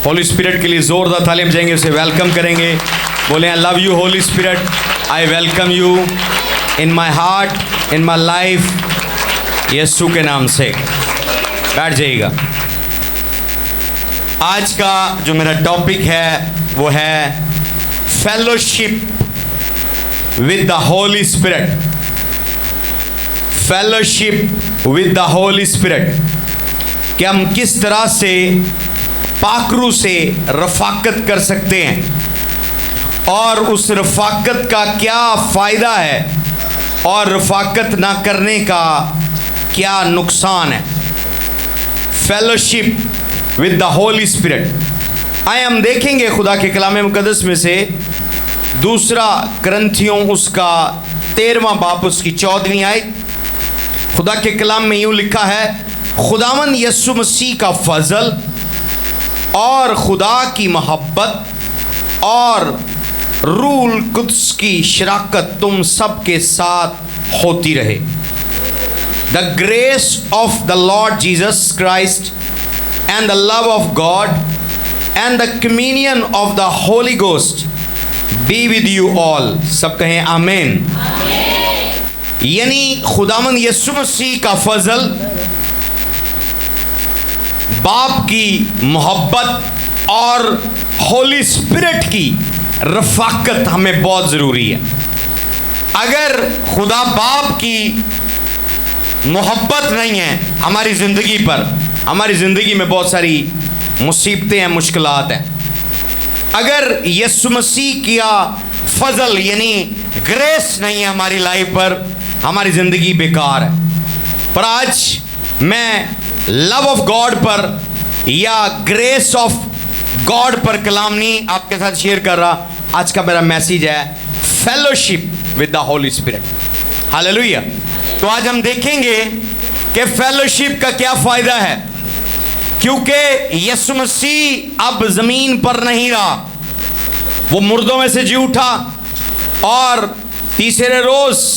Holi spirit के लिए जोरदार तालीम जाएंगे, उसे वेलकम करेंगे। बोले I love you Holy Spirit, I welcome you in my heart, in my life, यीशु के नाम से। बैठ जाइएगा। आज का जो मेरा टॉपिक है वो है fellowship with the Holi spirit. Fellowship with the Holi spirit, कि हम किस तरह से पाकरू से रफाकत कर सकते हैं और उस रफाकत का क्या फ़ायदा है और रफाकत ना करने का क्या नुकसान है। Fellowship with the Holi spirit. आए हम देखेंगे खुदा के कलाम मुकद्दस में से दूसरा करंथियों उसका 13वां बाब उसकी 14वीं आयत। खुदा के कलाम में यूँ लिखा है, खुदावन यीशु मसीह का फजल और खुदा की मोहब्बत और रूल कुद्स की शराकत तुम सब के साथ होती रहे। The grace of the Lord Jesus Christ and the love of God and the communion of the Holi ghost be with you all. सब कहें आमीन। यानी खुदावन यीशु मसीह का फजल, बाप की मोहब्बत और होली स्पिरिट की रफाकत हमें बहुत ज़रूरी है। अगर खुदा बाप की मोहब्बत नहीं है हमारी ज़िंदगी पर, हमारी ज़िंदगी में बहुत सारी मुसीबतें हैं, मुश्किलात हैं। अगर यीशु मसीह का फजल यानी ग्रेस नहीं है हमारी लाइफ पर, हमारी ज़िंदगी बेकार है। पर आज मैं लव ऑफ गॉड पर या ग्रेस ऑफ गॉड पर कलाम नहीं आपके साथ शेयर कर रहा। आज का मेरा मैसेज है fellowship with the Holi spirit. Hallelujah. तो आज हम देखेंगे कि फेलोशिप का क्या फ़ायदा है, क्योंकि यीशु मसीह अब ज़मीन पर नहीं रहा, वो मुर्दों में से जी उठा और तीसरे रोज़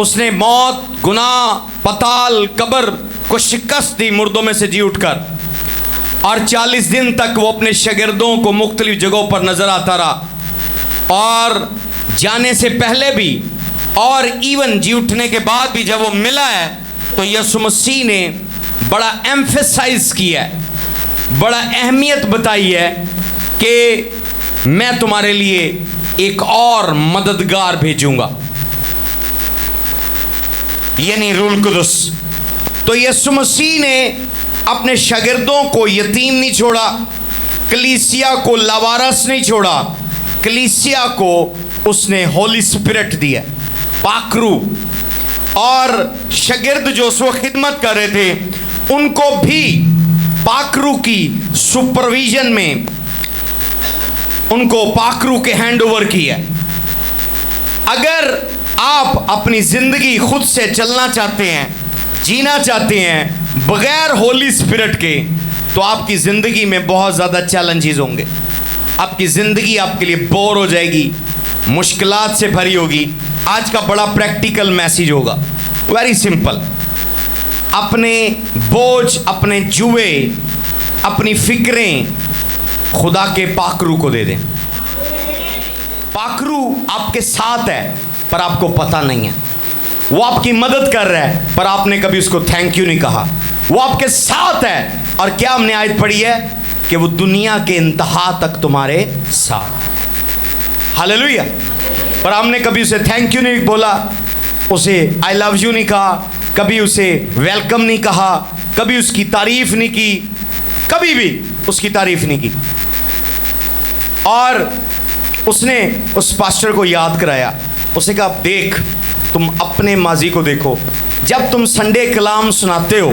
उसने मौत, गुनाह, पताल, कब्र को शिकस्त दी मुर्दों में से जी उठकर। और 40 दिन तक वो अपने शागिर्दों को मुख्तलिफ जगहों पर नज़र आता रहा, और जाने से पहले भी और इवन जी उठने के बाद भी जब वो मिला है तो यीशु मसीह ने बड़ा एम्फेसाइज किया है, बड़ा अहमियत बताई है कि मैं तुम्हारे लिए एक और मददगार भेजूंगा, यानी रूल कुदस। तो यीशु मसीह ने अपने शागिर्दों को यतीम नहीं छोड़ा, कलीसिया को लावारस नहीं छोड़ा, कलीसिया को उसने होली स्पिरिट दिया, पाकरू। और शागिर्द जो उस वक्त खिदमत कर रहे थे उनको भी पाकरू की सुपरविजन में उनको पाकरू के हैंड ओवर किया। अगर आप अपनी ज़िंदगी खुद से चलना चाहते हैं, जीना चाहते हैं बगैर होली स्पिरिट के, तो आपकी ज़िंदगी में बहुत ज़्यादा चैलेंजेस होंगे। आपकी ज़िंदगी आपके लिए बोर हो जाएगी, मुश्किलात से भरी होगी। आज का बड़ा प्रैक्टिकल मैसेज होगा, वेरी सिंपल। अपने बोझ, अपने जुए, अपनी फिक्रें खुदा के पाकरू को दे दें। पाकरू आपके साथ है पर आपको पता नहीं है, वो आपकी मदद कर रहा है पर आपने कभी उसको थैंक यू नहीं कहा। वो आपके साथ है, और क्या हमने आयत पढ़ी है कि वो दुनिया के इंतहा तक तुम्हारे साथ। हालेलुया। पर हमने कभी उसे थैंक यू नहीं बोला, उसे आई लव यू नहीं कहा, कभी उसे वेलकम नहीं कहा, कभी उसकी तारीफ नहीं की, कभी भी उसकी तारीफ नहीं की। और उसने उस पास्टर को याद कराया, उसे कहा देख, तुम अपने माजी को देखो। जब तुम संडे कलाम सुनाते हो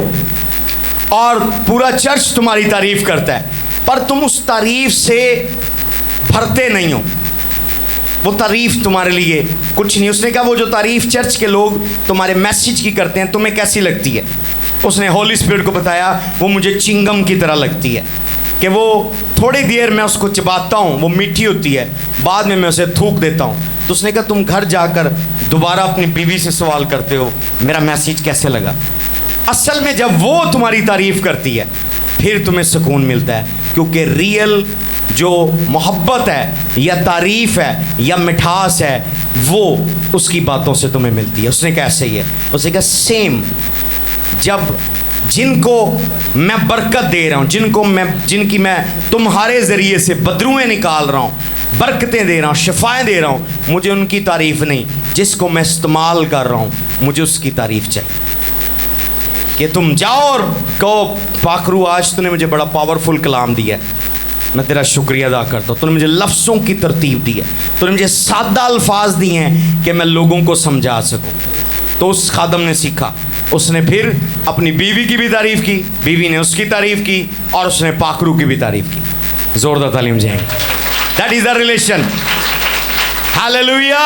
और पूरा चर्च तुम्हारी तारीफ करता है, पर तुम उस तारीफ से भरते नहीं हो, वो तारीफ तुम्हारे लिए कुछ नहीं। उसने कहा वो जो तारीफ चर्च के लोग तुम्हारे मैसेज की करते हैं तुम्हें कैसी लगती है? उसने होली स्पिरिट को बताया वो मुझे चिंगम की तरह लगती है, कि वो थोड़ी देर में उसको चबाता हूँ, वो मीठी होती है, बाद में मैं उसे थूक देता हूँ। तो उसने कहा तुम घर जाकर दोबारा अपनी बीवी से सवाल करते हो मेरा मैसेज कैसे लगा। असल में जब वो तुम्हारी तारीफ करती है फिर तुम्हें सुकून मिलता है। क्योंकि रियल जो मोहब्बत है या तारीफ़ है या मिठास है वो उसकी बातों से तुम्हें मिलती है। उसने कहा ऐसे ही है। उसने कहा सेम, जब जिनको मैं बरकत दे रहा हूँ, जिनकी मैं तुम्हारे ज़रिए से बदरुएँ निकाल रहा हूँ, बरकतें दे रहा हूँ, शिफाएँ दे रहा हूँ, मुझे उनकी तारीफ़ नहीं, जिसको मैं इस्तेमाल कर रहा हूँ मुझे उसकी तारीफ़ चाहिए। कि तुम जाओ और कहो पाखरू आज तूने मुझे बड़ा पावरफुल कलाम दिया है, मैं तेरा शुक्रिया अदा करता हूँ, तूने मुझे लफ्ज़ों की तरतीब दी है, तूने मुझे सादा अल्फाज दिए हैं कि मैं लोगों को समझा सकूँ। तो उस खादम ने सीखा, उसने फिर अपनी बीवी की भी तारीफ़ की, बीवी ने उसकी तारीफ़ की और उसने पाखरू की भी तारीफ़ की। ज़ोरदार तालीम जाएंगे। That is the relation. Hallelujah.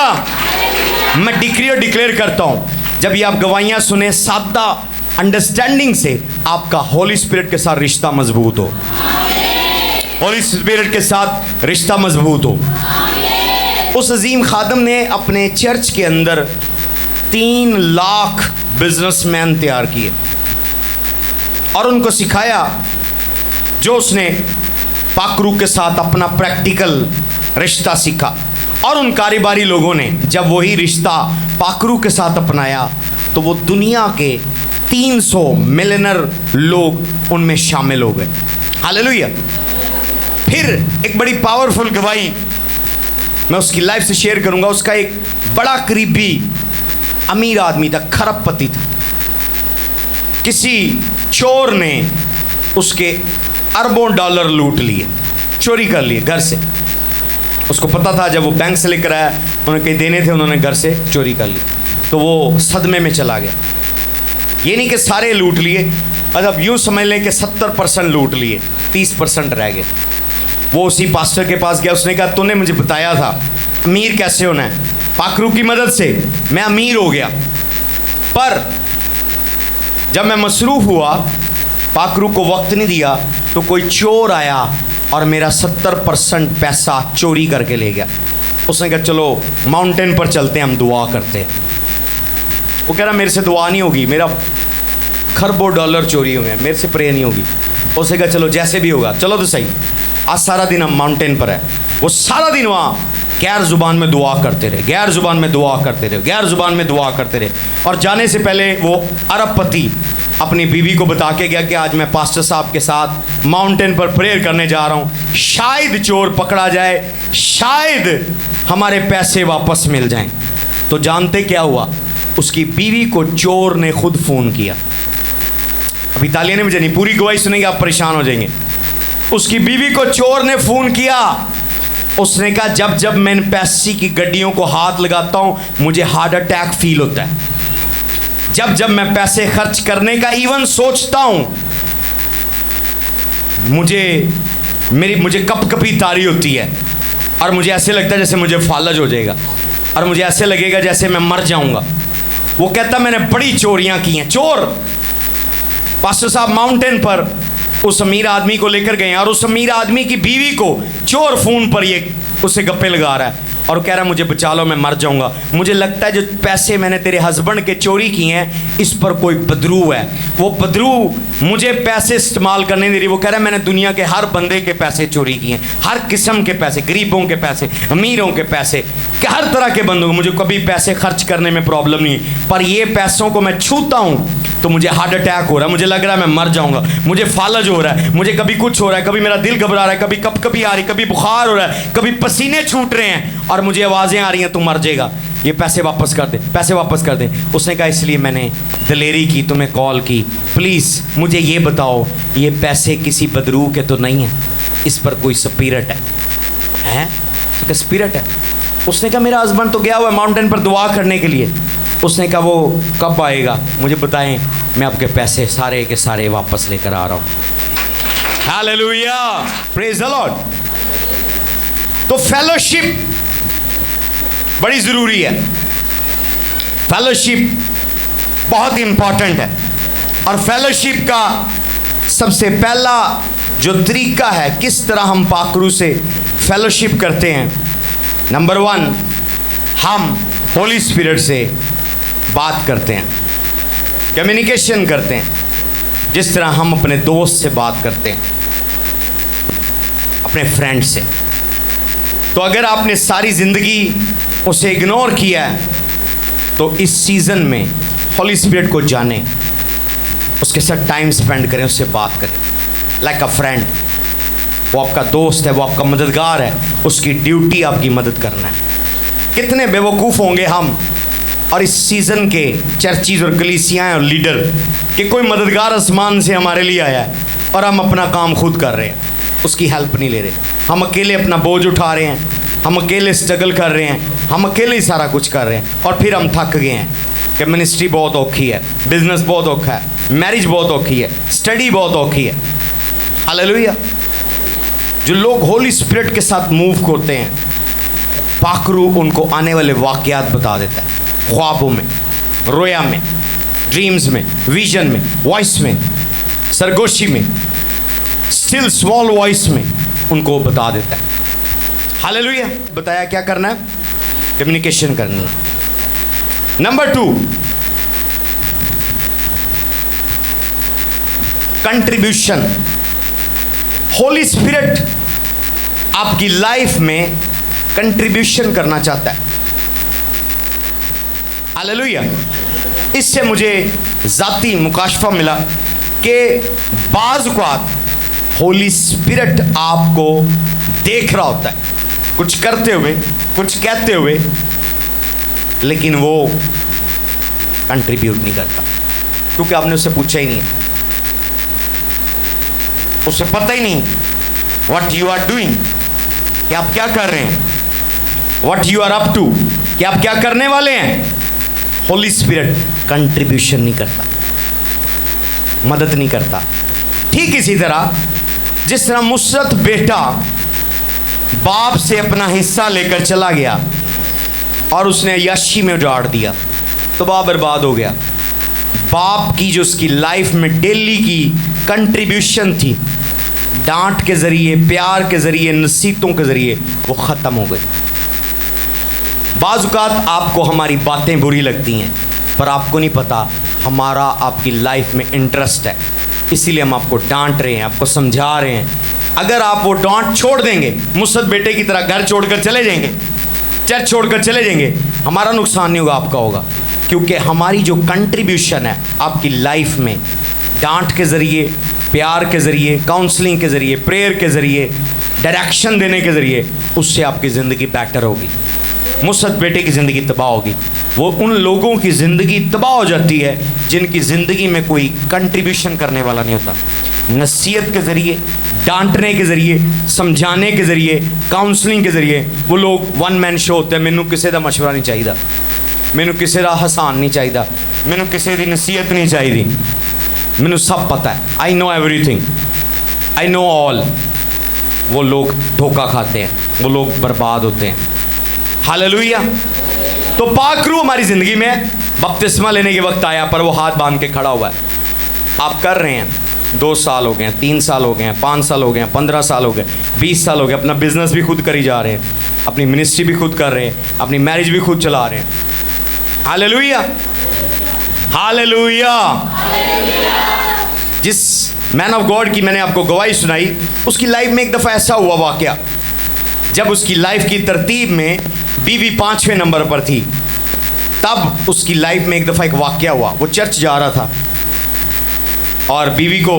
मैं डिक्री और डिक्लेयर करता हूँ, जब ये आप गवाहियाँ सुने सादा अंडरस्टैंडिंग से, आपका होली स्पिरिट के साथ रिश्ता मजबूत हो, होली स्पिरिट के साथ रिश्ता मजबूत हो। उस अजीम खादम ने अपने चर्च के अंदर 3 लाख बिजनेसमैन तैयार किए और उनको सिखाया जो उसने पाखरू के साथ अपना प्रैक्टिकल रिश्ता सीखा। और उन कारोबारी लोगों ने जब वही रिश्ता पाखरू के साथ अपनाया तो वो दुनिया के 300 मिलियनर लोग उनमें शामिल हो गए। हालेलुया। फिर एक बड़ी पावरफुल गवाही मैं उसकी लाइफ से शेयर करूंगा। उसका एक बड़ा करीबी अमीर आदमी था, खरबपति था। किसी चोर ने उसके अरबों डॉलर लूट लिए, चोरी कर लिए घर से। उसको पता था जब वो बैंक से लेकर आया, उन्हें कहीं देने थे, उन्होंने घर से चोरी कर ली। तो वो सदमे में चला गया। ये नहीं कि सारे लूट लिए, अब यूँ समझ लें कि 70% लूट लिए, 30% रह गए। वो उसी पास्टर के पास गया। उसने कहा तूने मुझे बताया था अमीर कैसे होना है, पाखरू की मदद से मैं अमीर हो गया, पर जब मैं मसरूफ़ हुआ, पाखरू को वक्त नहीं दिया, तो कोई चोर आया और मेरा 70% पैसा चोरी करके ले गया। उसने कहा चलो माउंटेन पर चलते हैं, हम दुआ करते हैं। वो कह रहा मेरे से दुआ नहीं होगी, मेरा खरबों डॉलर चोरी हुए हैं, मेरे से प्रे नहीं होगी। उसने कहा चलो जैसे भी होगा, चलो तो सही। आज सारा दिन हम माउंटेन पर है। वो सारा दिन वहाँ गैर ज़ुबान में दुआ करते रहे, गैर ज़ुबान में दुआ करते रहे, गैर ज़ुबान में दुआ करते रहे। और जाने से पहले वो अरबपति अपनी बीवी को बता के गया कि आज मैं पास्टर साहब के साथ माउंटेन पर प्रेयर करने जा रहा हूँ, शायद चोर पकड़ा जाए, शायद हमारे पैसे वापस मिल जाएं। तो जानते क्या हुआ? उसकी बीवी को चोर ने खुद फ़ोन किया। अभी तालियां नहीं मुझे नहीं, पूरी गवाही सुनेंगे आप परेशान हो जाएंगे। उसकी बीवी को चोर ने फ़ोन किया। उसने कहा जब जब मैं पैसे की गड्डियों को हाथ लगाता हूँ मुझे हार्ट अटैक फील होता है। जब जब मैं पैसे खर्च करने का इवन सोचता हूँ मुझे कपकपी तारी होती है और मुझे ऐसे लगता है जैसे मुझे फालज हो जाएगा और मुझे ऐसे लगेगा जैसे मैं मर जाऊंगा। वो कहता मैंने बड़ी चोरियां की हैं। चोर पास्टर साहब माउंटेन पर उस अमीर आदमी को लेकर गए और उस अमीर आदमी की बीवी को चोर फ़ोन पर ये उसे गप्पे लगा रहा है और कह रहा है मुझे बचा लो, मैं मर जाऊंगा। मुझे लगता है जो पैसे मैंने तेरे हस्बैंड के चोरी किए हैं इस पर कोई बदरू है। वो बदरू मुझे पैसे इस्तेमाल करने नहीं दे रही। वो कह रहा है मैंने दुनिया के हर बंदे के पैसे चोरी किए हैं, हर किस्म के पैसे, गरीबों के पैसे, अमीरों के पैसे, हर तरह के बंदों को। मुझे कभी पैसे खर्च करने में प्रॉब्लम नहीं, पर ये पैसों को मैं छूता हूँ तो मुझे हार्ट अटैक हो रहा है, मुझे लग रहा है मैं मर जाऊंगा, मुझे फालज हो रहा है, मुझे कभी कुछ हो रहा है, कभी मेरा दिल घबरा रहा है, कभी कभी आ रही, कभी बुखार हो रहा है, कभी पसीने छूट रहे हैं और मुझे आवाज़ें आ रही हैं तू मर जाएगा, ये पैसे वापस कर दे, पैसे वापस कर दे। उसने कहा इसलिए मैंने दिलेरी की, तुम्हें कॉल की, प्लीज़ मुझे ये बताओ ये पैसे किसी बदरू के तो नहीं है, इस पर कोई स्पिरिट है? उसका स्पिरिट है। उसने कहा मेरा हस्बैंड तो गया हुआ है माउंटेन पर दुआ करने के लिए। उसने कहा वो कब आएगा मुझे बताएं, मैं आपके पैसे सारे के सारे वापस लेकर आ रहा हूँ। Hallelujah, praise the Lord. तो फेलोशिप बड़ी ज़रूरी है, फेलोशिप बहुत इंपॉर्टेंट है। और फेलोशिप का सबसे पहला जो तरीका है किस तरह हम पाखरू से फेलोशिप करते हैं, नंबर 1 हम होली स्पिरिट से बात करते हैं, कम्युनिकेशन करते हैं, जिस तरह हम अपने दोस्त से बात करते हैं। अपने फ्रेंड से। तो अगर आपने सारी ज़िंदगी उसे इग्नोर किया है तो इस सीज़न में होली स्पिरिट को जाने, उसके साथ टाइम स्पेंड करें, उससे बात करें लाइक अ फ्रेंड। वो आपका दोस्त है, वो आपका मददगार है, उसकी ड्यूटी आपकी मदद करना है। कितने बेवकूफ़ होंगे हम और इस सीज़न के चर्चिज़ और कलीसियाँ और लीडर कि कोई मददगार आसमान से हमारे लिए आया है और हम अपना काम खुद कर रहे हैं, उसकी हेल्प नहीं ले रहे। हम अकेले अपना बोझ उठा रहे हैं, हम अकेले स्ट्रगल कर रहे हैं, हम अकेले ही सारा कुछ कर रहे हैं और फिर हम थक गए हैं कि मिनिस्ट्री बहुत औखी है, बिजनेस बहुत औखा है, मैरिज बहुत औखी है, स्टडी बहुत औखी है। हालेलुया। जो लोग होली स्पिरिट के साथ मूव होते हैं, पाखरू उनको आने वाले वाक़यात बता देता है, ख्वाबों में, रोया में, ड्रीम्स में, विजन में, वॉइस में, सरगोशी में, स्टिल स्मॉल वॉइस में उनको बता देता है। हालेलुया। बताया क्या करना है? कम्युनिकेशन करनी है। Number 2, contribution. होली स्पिरिट आपकी लाइफ में कंट्रीब्यूशन करना चाहता है। हालेलुया। इससे मुझे ज़ाती मुकाशफा मिला कि बाज़ औक़ात होली स्पिरिट आपको देख रहा होता है कुछ करते हुए, कुछ कहते हुए, लेकिन वो कंट्रीब्यूट नहीं करता क्योंकि आपने उससे पूछा ही नहीं, उसे पता ही नहीं व्हाट यू आर डूइंग, कि आप क्या कर रहे हैं, what you are up to, कि आप क्या करने वाले हैं। होली स्पिरिट कंट्रीब्यूशन नहीं करता, मदद नहीं करता। ठीक इसी तरह जिस तरह मुसरत बेटा बाप से अपना हिस्सा लेकर चला गया और उसने यशी में उजाड़ दिया तो बाप बर्बाद हो गया। बाप की जो उसकी लाइफ में डेली की कंट्रीब्यूशन थी, डांट के ज़रिए, प्यार के ज़रिए, नसीहतों के ज़रिए, वो ख़त्म हो गई। बाज़ औक़ात आपको हमारी बातें बुरी लगती हैं पर आपको नहीं पता हमारा आपकी लाइफ में इंटरेस्ट है, इसीलिए हम आपको डांट रहे हैं, आपको समझा रहे हैं। अगर आप वो डांट छोड़ देंगे, मुसरत बेटे की तरह घर छोड़कर चले जाएंगे, चर्च छोड़कर चले जाएंगे, हमारा नुकसान नहीं होगा, आपका होगा। क्योंकि हमारी जो कंट्रीब्यूशन है आपकी लाइफ में, डांट के ज़रिए, प्यार के ज़रिए, काउंसलिंग के ज़रिए, प्रेयर के ज़रिए, डायरेक्शन देने के ज़रिए, उससे आपकी ज़िंदगी बेटर होगी। मुसरत बेटे की ज़िंदगी तबाह होगी। वो उन लोगों की ज़िंदगी तबाह हो जाती है जिनकी ज़िंदगी में कोई कंट्रीब्यूशन करने वाला नहीं होता। नसीहत के ज़रिए, डांटने के ज़रिए, समझाने के ज़रिए, काउंसलिंग के ज़रिए वो लोग वन मैन शो होते हैं। मैनू किसी का मशवरा नहीं चाहिए, मैनू किसी का हसान नहीं चाहिए, मैनू किसी की नसीहत नहीं चाहिए, मैनू सब पता है, I know everything, I know all. वो लोग धोखा खाते हैं, वो लोग बर्बाद होते हैं। हालेलुया। तो पाकरू हमारी ज़िंदगी में बपतिस्मा लेने के वक्त आया पर वो हाथ बांध के खड़ा हुआ है। आप कर रहे हैं, 2 साल हो गए हैं, 3 साल हो गए हैं, 5 साल हो गए हैं, 15 साल हो गए, 20 साल हो गए, अपना बिजनेस भी खुद करी जा रहे हैं, अपनी मिनिस्ट्री भी खुद कर रहे हैं, अपनी मैरिज भी खुद चला रहे हैं। Hallelujah, hallelujah. जिस मैन ऑफ गॉड की मैंने आपको गवाही सुनाई, उसकी लाइफ में एक दफ़ा ऐसा हुआ वाकया, जब उसकी लाइफ की तरतीब में बीवी 5वें नंबर पर थी, तब उसकी लाइफ में एक दफ़ा एक वाकया हुआ। वो चर्च जा रहा था और बीवी को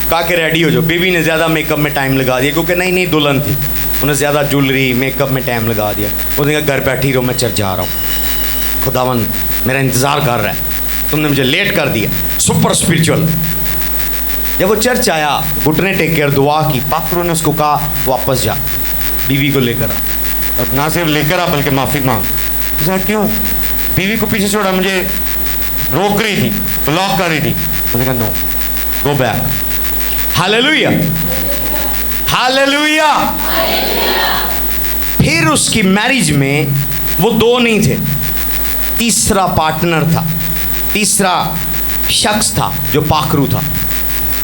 कहा कि रेडी हो जाओ। बीवी ने ज़्यादा मेकअप में टाइम लगा दिया क्योंकि नई नई दुल्हन थी, उन्हें ज़्यादा ज्वेलरी मेकअप में टाइम लगा दिया। उसने कहा घर बैठी रहो, मैं चर्च जा रहा हूँ, खुदावन मेरा इंतज़ार कर रहा है, तुमने मुझे लेट कर दिया। Super spiritual. जब वो चर्च आया, घुटने टेक कर दुआ की, पाकरू ने उसको कहा वापस जा, बीवी को लेकर आ, और ना सिर्फ लेकर आ बल्कि माफ़ी मांग। उसने क्यों? बीवी को पीछे छोड़ा, मुझे रोक रही थी, ब्लॉक कर रही थी। उसने कहा no, go back. Hallelujah, hallelujah. फिर उसकी मैरिज में वो 2 नहीं थे, तीसरा पार्टनर था, तीसरा शख्स था जो पाकरू था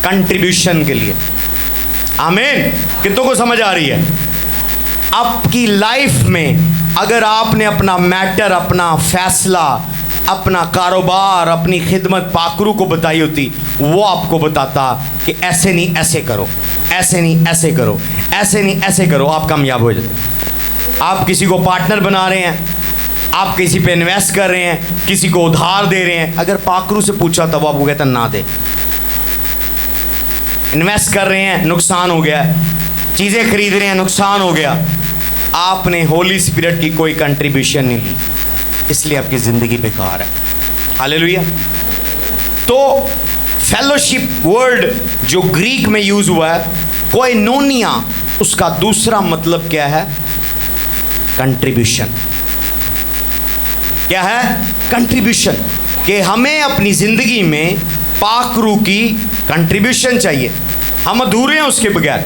कंट्रीब्यूशन के लिए। आमीन। कितनों को समझ आ रही है? आपकी लाइफ में अगर आपने अपना मैटर, अपना फैसला अपना कारोबार, अपनी खिदमत पाकरू को बताई होती, वो आपको बताता कि ऐसे नहीं ऐसे करो, ऐसे नहीं ऐसे करो, ऐसे नहीं ऐसे करो, आप कामयाब हो जाते। आप किसी को पार्टनर बना रहे हैं, आप किसी पे इन्वेस्ट कर रहे हैं, किसी को उधार दे रहे हैं, अगर पाकरू से पूछा तो वो आपको कहता ना दे। इन्वेस्ट कर रहे हैं, नुकसान हो गया, चीज़ें खरीद रहे हैं, नुकसान हो गया, आपने होली स्पिरिट की कोई कंट्रीब्यूशन नहीं ली, इसलिए आपकी ज़िंदगी बेकार है। हालेलुया। तो फेलोशिप वर्ड जो ग्रीक में यूज हुआ है कोइनोनिया, उसका दूसरा मतलब क्या है? कंट्रीब्यूशन। क्या है? कंट्रीब्यूशन। कि हमें अपनी ज़िंदगी में पाकरू की कंट्रीब्यूशन चाहिए, हम अधूरे हैं उसके बगैर।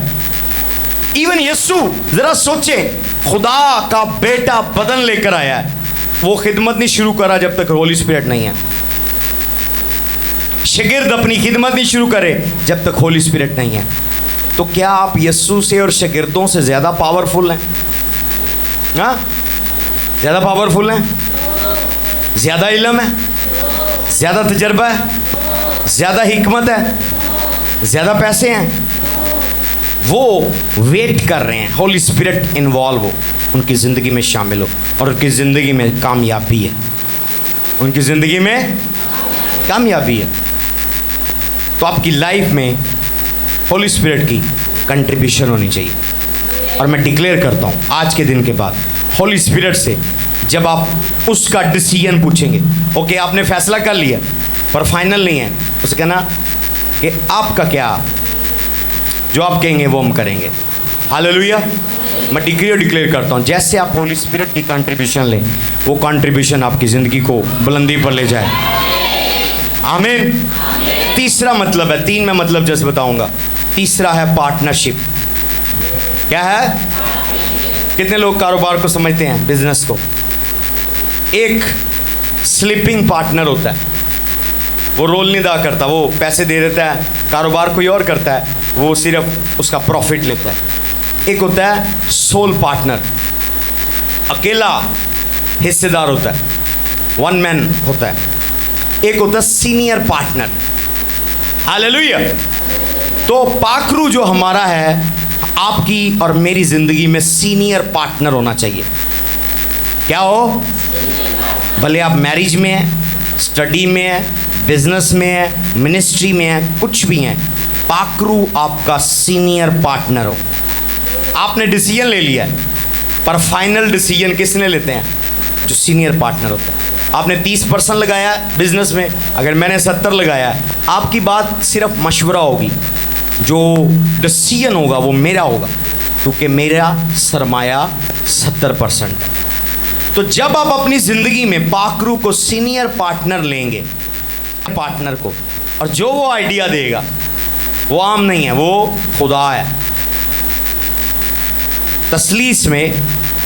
इवन यीशु, ज़रा सोचें, खुदा का बेटा बदन लेकर आया है, वो खिदमत नहीं शुरू करा जब तक होली स्पिरिट नहीं है। शागिर्द अपनी खिदमत नहीं शुरू करे जब तक होली स्पिरिट नहीं है। तो क्या आप यीशु से और शागिर्दों से ज़्यादा पावरफुल हैं? हाँ, ज़्यादा पावरफुल हैं, ज़्यादा इल्म है, ज़्यादा तजर्बा है, ज़्यादा हिकमत है, ज़्यादा पैसे हैं। वो वेट कर रहे हैं होली स्पिरिट इन्वॉल्व हो, उनकी ज़िंदगी में शामिल हो और उनकी ज़िंदगी में कामयाबी है, उनकी ज़िंदगी में कामयाबी है। तो आपकी लाइफ में होली स्पिरिट की कंट्रीब्यूशन होनी चाहिए। और मैं डिक्लेयर करता हूँ आज के दिन के बाद, होली स्पिरिट से जब आप उसका डिसीजन पूछेंगे, ओके आपने फैसला कर लिया पर फाइनल नहीं है, उसे कहना कि आपका क्या, जो आप कहेंगे वो हम करेंगे। हालेलुया। मैं डिक्लेयर करता हूँ, जैसे आप होली स्पिरिट की कंट्रीब्यूशन लें, वो कंट्रीब्यूशन आपकी ज़िंदगी को बुलंदी पर ले जाए। आमीन। तीसरा मतलब है, 3 में मतलब जैसे बताऊंगा। तीसरा है पार्टनरशिप। क्या है? कितने लोग कारोबार को समझते हैं, बिजनेस को? एक स्लीपिंग पार्टनर होता है, वो रोल नहीं अदा करता, वो पैसे दे देता है, कारोबार कोई और करता है, वो सिर्फ उसका प्रॉफिट लेता है। एक होता है सोल पार्टनर, अकेला हिस्सेदार होता है, वन मैन होता है। एक होता है सीनियर पार्टनर। हालेलुया। तो पाकरू जो हमारा है, आपकी और मेरी ज़िंदगी में सीनियर पार्टनर होना चाहिए। क्या हो? भले आप मैरिज में हैं, स्टडी में हैं, बिजनेस में है, मिनिस्ट्री में है, कुछ भी हैं, पाकरू आपका सीनियर पार्टनर हो। आपने डिसीजन ले लिया है, पर फाइनल डिसीजन किसने लेते हैं? जो सीनियर पार्टनर होता है। आपने 30% लगाया बिजनेस में, अगर मैंने 70 लगाया है, आपकी बात सिर्फ मशवरा होगी, जो डिसीजन होगा वो मेरा होगा, क्योंकि मेरा सरमाया 70% है। तो जब आप अपनी ज़िंदगी में पाकरू को सीनियर पार्टनर लेंगे, पार्टनर को, और जो वो आइडिया देगा वो आम नहीं है, वो खुदा है। तस्लीस में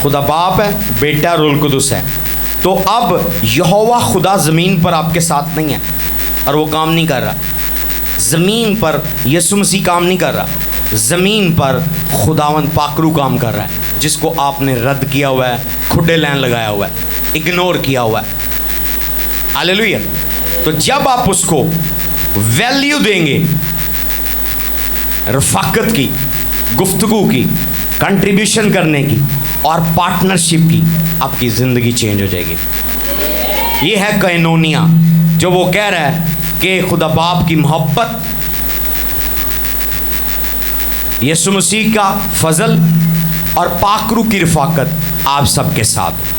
खुदा बाप है, बेटा रूहुल कुदुस है। तो अब यहोवा खुदा ज़मीन पर आपके साथ नहीं है और वो काम नहीं कर रहा। ज़मीन पर यीशु मसीह काम नहीं कर रहा, ज़मीन पर खुदावंद पाकरू काम कर रहा है, जिसको आपने रद्द किया हुआ है, खुडे लाइन लगाया हुआ है, इग्नोर किया हुआ है। हालेलुया। तो जब आप उसको वैल्यू देंगे, रफ़ाकत की, गुफ्तगू की, कंट्रीब्यूशन करने की और पार्टनरशिप की, आपकी ज़िंदगी चेंज हो जाएगी। ये है कोइनोनिया, जो वो कह रहा है कि खुदा बाप की मोहब्बत, यीशु मसीह का फजल और पाकरू की रफ़ाकत आप सबके साथ।